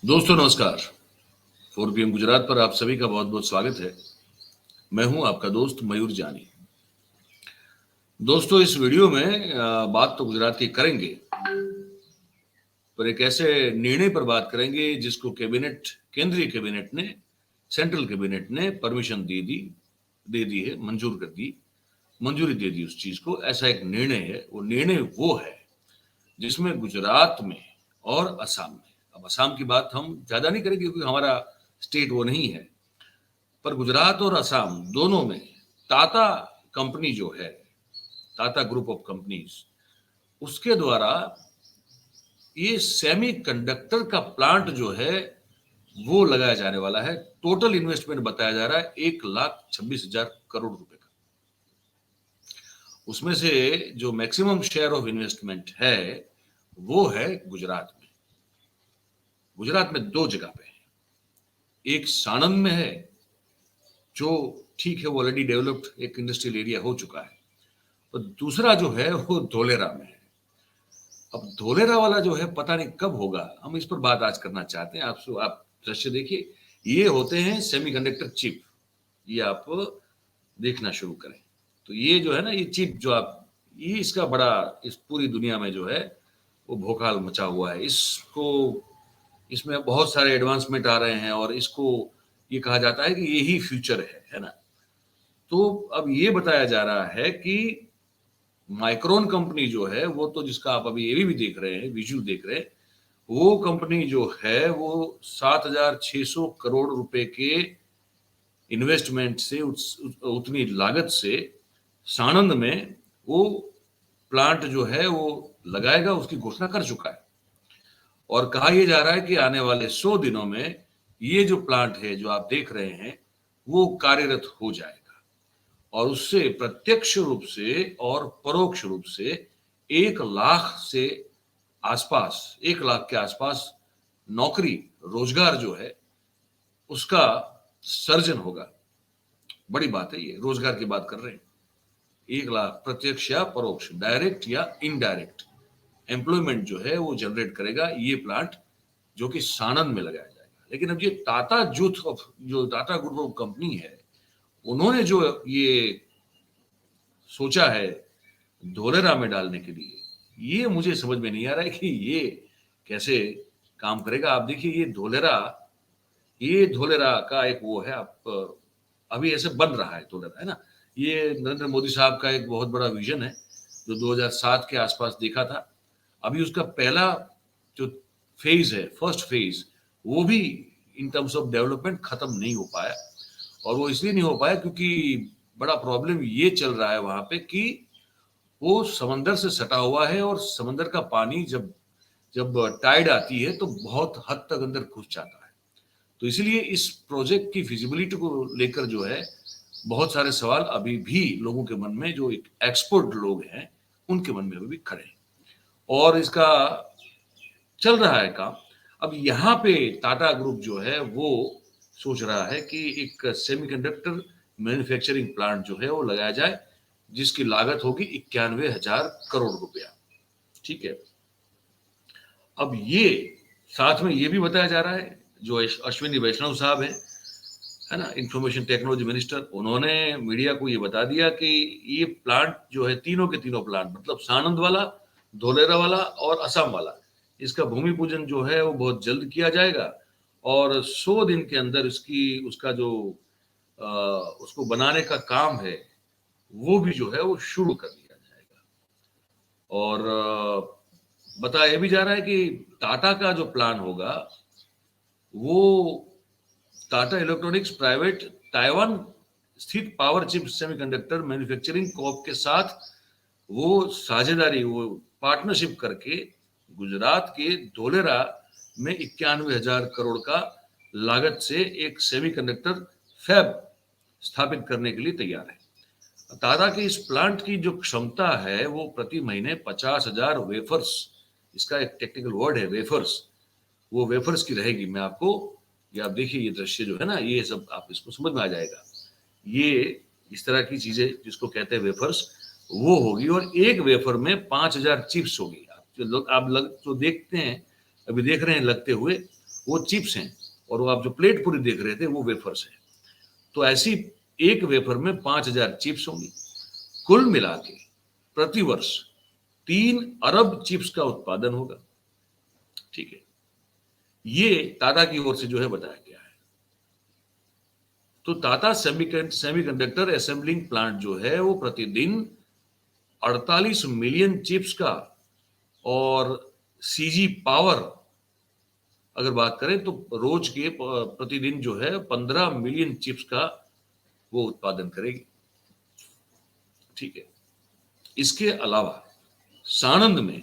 दोस्तों नमस्कार। 4 PM गुजरात पर आप सभी का बहुत बहुत स्वागत है। मैं हूं आपका दोस्त मयूर जानी। दोस्तों इस वीडियो में बात तो गुजरात की करेंगे, पर एक ऐसे निर्णय पर बात करेंगे जिसको केंद्रीय कैबिनेट ने, सेंट्रल कैबिनेट ने परमिशन दे दी है, मंजूरी दे दी उस चीज को। ऐसा एक निर्णय है, वो निर्णय वो है जिसमें गुजरात में और असम में, अब असम की बात हम ज्यादा नहीं करेंगे क्योंकि हमारा स्टेट वो नहीं है, पर गुजरात और असम दोनों में टाटा कंपनी जो है, टाटा ग्रुप ऑफ कंपनीज, उसके द्वारा ये सेमीकंडक्टर का प्लांट जो है वो लगाया जाने वाला है। टोटल इन्वेस्टमेंट बताया जा रहा है 1,26,000 करोड़ रुपए का। उसमें से जो मैक्सिमम शेयर ऑफ इन्वेस्टमेंट है वो है गुजरात में। गुजरात में दो जगह पे है, एक साणंद में है जो ठीक है, वो ऑलरेडी डेवलप्ड एक इंडस्ट्रियल एरिया हो चुका है, और दूसरा जो है वो धोलेरा में है। अब धोलेरा वाला जो है पता नहीं कब होगा, हम इस पर बात आज करना चाहते हैं। आप दृश्य देखिए, ये होते हैं सेमीकंडक्टर चिप। ये आप देखना शुरू करें तो ये जो है ना, ये चिप जो आप, ये इसका बड़ा इस पूरी दुनिया में जो है वो भोकाल मचा हुआ है। इसमें बहुत सारे एडवांसमेंट आ रहे हैं और इसको ये कहा जाता है कि यही फ्यूचर है ना। तो अब ये बताया जा रहा है कि माइक्रोन कंपनी जो है वो, तो जिसका आप अभी ये भी देख रहे हैं, विजुअल देख रहे हैं, वो कंपनी जो है वो 7,600 करोड़ रुपए के इन्वेस्टमेंट से, उतनी लागत से साणंद में वो प्लांट जो है वो लगाएगा, उसकी घोषणा कर चुका है। और कहा यह जा रहा है कि आने वाले 100 दिनों में ये जो प्लांट है जो आप देख रहे हैं वो कार्यरत हो जाएगा, और उससे प्रत्यक्ष रूप से और परोक्ष रूप से 1 लाख से आसपास, 1 लाख के आसपास नौकरी, रोजगार जो है उसका सर्जन होगा। बड़ी बात है, ये रोजगार की बात कर रहे हैं। 1 लाख प्रत्यक्ष या परोक्ष, डायरेक्ट या इनडायरेक्ट एम्प्लॉयमेंट जो है वो जनरेट करेगा ये प्लांट, जो कि साणंद में लगाया जाएगा। लेकिन अब ये टाटा ग्रुप ऑफ कंपनी है, उन्होंने जो ये सोचा है धोलेरा में डालने के लिए, ये मुझे समझ में नहीं आ रहा है कि ये कैसे काम करेगा। आप देखिए, ये धोलेरा का एक वो है, आप अभी ऐसे बन रहा है धोलेरा, है ना। ये नरेंद्र मोदी साहब का एक बहुत बड़ा विजन है जो 2007 के आसपास देखा था। अभी उसका पहला जो फेज है, फर्स्ट फेज, वो भी इन टर्म्स ऑफ डेवलपमेंट खत्म नहीं हो पाया। और वो इसलिए नहीं हो पाया क्योंकि बड़ा प्रॉब्लम ये चल रहा है वहां पे कि वो समंदर से सटा हुआ है, और समंदर का पानी जब जब टाइड आती है तो बहुत हद तक अंदर घुस जाता है। तो इसलिए इस प्रोजेक्ट की फिजिबिलिटी को लेकर जो है बहुत सारे सवाल अभी भी लोगों के मन में, जो एक एक्सपर्ट लोग हैं उनके मन में अभी भी खड़े हैं, और इसका चल रहा है काम। अब यहाँ पे टाटा ग्रुप जो है वो सोच रहा है कि एक सेमीकंडक्टर मैन्युफैक्चरिंग प्लांट जो है वो लगाया जाए, जिसकी लागत होगी 91,000 करोड़ रुपया। ठीक है। अब ये साथ में ये भी बताया जा रहा है, जो अश्विनी वैष्णव साहब है ना, इंफॉर्मेशन टेक्नोलॉजी मिनिस्टर, उन्होंने मीडिया को ये बता दिया कि ये प्लांट जो है, तीनों के तीनों प्लांट, मतलब साणंद वाला, धोलेरा वाला और असम वाला, इसका भूमि पूजन जो है वो बहुत जल्द किया जाएगा, और 100 दिन के अंदर उसका जो उसको बनाने का काम है वो भी जो है वो शुरू कर दिया जाएगा। और बताया भी जा रहा है कि टाटा का जो प्लान होगा वो टाटा इलेक्ट्रॉनिक्स प्राइवेट ताइवान स्थित power chip semiconductor manufacturing Corp के साथ वो साझेदारी, वो पार्टनरशिप करके गुजरात के धोलेरा में 91,000 करोड़ का लागत से एक सेमीकंडक्टर फैब स्थापित करने के लिए तैयार है। टाटा की इस प्लांट की जो क्षमता है वो प्रति महीने 50,000 वेफर्स, इसका एक टेक्निकल वर्ड है वेफर्स, वो वेफर्स की रहेगी। मैं आपको, ये आप देखिए, ये दृश्य जो है ना, ये सब आप इसको समझ में आ जाएगा। ये इस तरह की चीजें जिसको कहते हैं वेफर्स, वो होगी, और एक वेफर में 5,000 चिप्स होगी। आप जो देखते हैं, अभी देख रहे हैं लगते हुए, वो चिप्स हैं, और वो आप जो प्लेट पूरी देख रहे थे वो वेफर्स हैं। तो ऐसी एक वेफर में 5000 चिप्स होंगी। कुल मिला के प्रतिवर्ष 3 अरब चिप्स का उत्पादन होगा। ठीक है, ये टाटा की ओर से जो है बताया गया है। तो टाटा सेमीकंडक्टर असेंबलिंग प्लांट जो है वो प्रतिदिन 48 मिलियन चिप्स का, और सीजी पावर अगर बात करें तो रोज के प्रतिदिन जो है 15 मिलियन चिप्स का वो उत्पादन करेगी। ठीक है, इसके अलावा साणंद में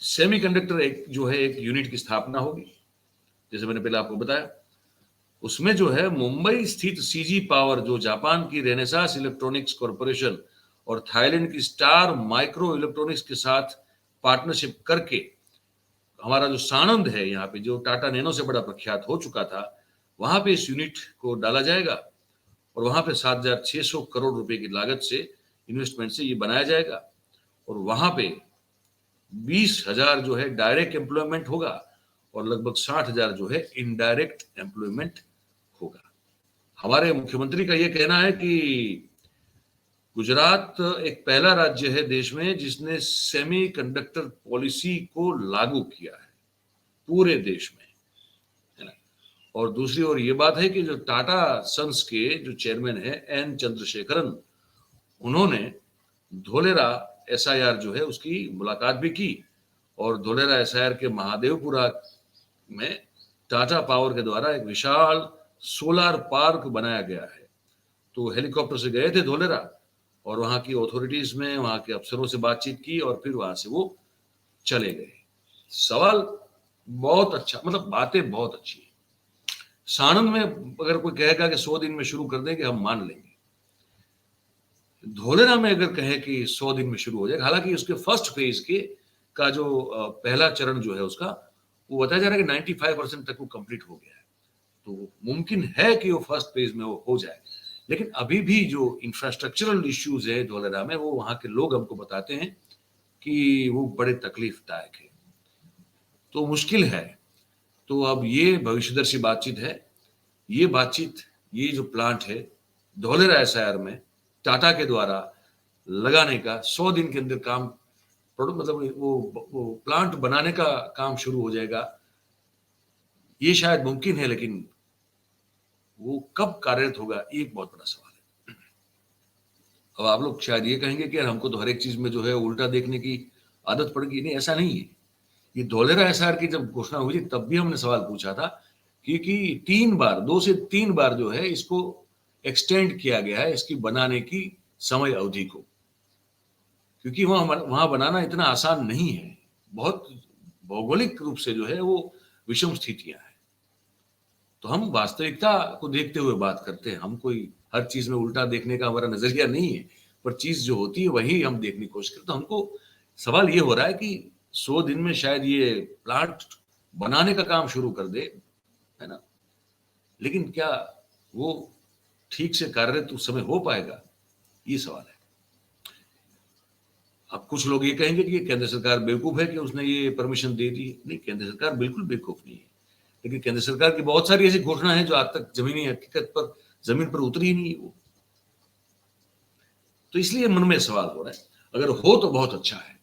सेमीकंडक्टर एक जो है एक यूनिट की स्थापना होगी, जैसे मैंने पहले आपको बताया। उसमें जो है मुंबई स्थित सीजी पावर, जो जापान की रेनेसास इलेक्ट्रॉनिक्स कॉरपोरेशन और थाईलैंड की स्टार माइक्रो इलेक्ट्रॉनिक्स के साथ पार्टनरशिप करके, हमारा जो साणंद है यहाँ पे, जो टाटा नैनो से बड़ा प्रख्यात हो चुका था, वहां पे इस यूनिट को डाला जाएगा, और वहां पे 7,600 करोड़ रुपए की लागत से, इन्वेस्टमेंट से ये बनाया जाएगा। और वहां पे 20,000 जो है डायरेक्ट एम्प्लॉयमेंट होगा, और लगभग 60,000 जो है इनडायरेक्ट एम्प्लॉयमेंट होगा। हमारे मुख्यमंत्री का ये कहना है कि गुजरात एक पहला राज्य है देश में जिसने सेमीकंडक्टर पॉलिसी को लागू किया है पूरे देश में, है ना। और दूसरी ओर ये बात है कि जो टाटा सन्स के जो चेयरमैन है एन चंद्रशेखरन, उन्होंने धोलेरा एसआईआर जो है उसकी मुलाकात भी की, और धोलेरा एसआईआर के महादेवपुरा में टाटा पावर के द्वारा एक विशाल सोलर पार्क बनाया गया है। तो हेलीकॉप्टर से गए थे धोलेरा, और वहां की अथॉरिटीज में, वहां के अफसरों से बातचीत की, और फिर वहां से वो चले गए। सवाल बहुत अच्छा, मतलब बातें बहुत अच्छी है। साणंद में अगर कोई कहेगा कि 100 दिन में शुरू कर देंगे, हम मान लेंगे। धोलेरा में अगर कहे कि 100 दिन में शुरू हो जाएगा, हालांकि उसके फर्स्ट फेज के का जो पहला चरण जो है उसका, वो बताया जा रहा है कि 95% तक वो कंप्लीट हो गया है। तो मुमकिन है कि वो फर्स्ट फेज में वो हो जाए, लेकिन अभी भी जो इंफ्रास्ट्रक्चरल इश्यूज है धोलेरा में, वो वहां के लोग हमको बताते हैं कि वो बड़े तकलीफदायक है, तो मुश्किल है। तो अब ये भविष्यदर्शी बातचीत है। ये बातचीत, ये जो प्लांट है धोलेरा एसआईआर में टाटा के द्वारा लगाने का, 100 दिन के अंदर काम, मतलब वो प्लांट बनाने का काम शुरू हो जाएगा, ये शायद मुमकिन है, लेकिन वो कब कार्यरत होगा, ये एक बहुत बड़ा सवाल है। अब आप लोग शायद ये कहेंगे कि यार हमको तो हर एक चीज में जो है उल्टा देखने की आदत पड़ गई। नहीं, ऐसा नहीं है। ये धोलेरा एसआईआर की जब घोषणा हुई थी, तब भी हमने सवाल पूछा था कि 3 बार, 2 से 3 बार जो है इसको एक्सटेंड किया गया है, इसकी बनाने की समय अवधि को, क्योंकि वहां बनाना इतना आसान नहीं है। बहुत भौगोलिक रूप से जो है वो विषम स्थितियां हैं। तो हम वास्तविकता को देखते हुए बात करते हैं। हम कोई हर चीज में उल्टा देखने का हमारा नजरिया नहीं है, पर चीज जो होती है वही हम देखने की कोशिश करते। तो हमको सवाल ये हो रहा है कि 100 दिन में शायद ये प्लांट बनाने का काम शुरू कर दे, है ना, लेकिन क्या वो ठीक से कार्यरत उस समय हो पाएगा, ये सवाल है। अब कुछ लोग ये कहेंगे कि केंद्र सरकार बेवकूफ है कि उसने ये परमिशन दे दी। नहीं, केंद्र सरकार बिल्कुल बेवकूफ नहीं है, लेकिन केंद्र सरकार की बहुत सारी ऐसी घोषणा है जो आज तक जमीनी हकीकत पर, जमीन पर उतरी ही नहीं है वो। तो इसलिए मन में सवाल हो रहा है। अगर हो तो बहुत अच्छा है।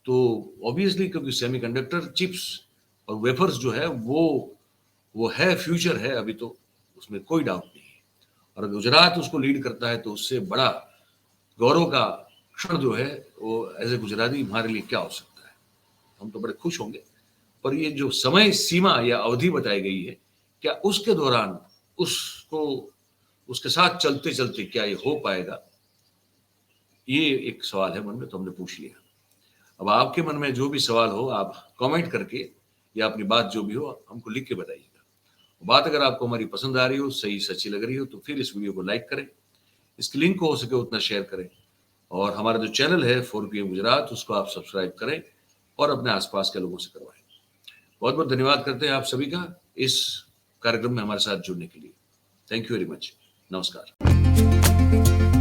तो ऑब्वियसली, क्योंकि सेमीकंडक्टर चिप्स और वेफर्स जो है वो है, फ्यूचर है अभी, तो उसमें कोई डाउट नहीं है। और अगर गुजरात उसको लीड करता है तो उससे बड़ा गौरव का क्षण जो है वो एज ए गुजराती हमारे लिए क्या हो सकता है। हम तो बड़े खुश होंगे। पर ये जो समय सीमा या अवधि बताई गई है, क्या उसके दौरान उसके साथ चलते चलते क्या ये हो पाएगा, ये एक सवाल है मन में, तो हमने पूछ लिया। अब आपके मन में जो भी सवाल हो, आप कमेंट करके या अपनी बात जो भी हो हमको लिख के बताइएगा। बात अगर आपको हमारी पसंद आ रही हो, सही सच्ची लग रही हो, तो फिर इस वीडियो को लाइक करें, इसकी लिंक को हो सके उतना शेयर करें, और हमारा जो चैनल है 4PM गुजरात, उसको आप सब्सक्राइब करें और अपने आसपास के लोगों से करवाएं। बहुत बहुत धन्यवाद करते हैं आप सभी का इस कार्यक्रम में हमारे साथ जुड़ने के लिए। Thank you very much. नमस्कार।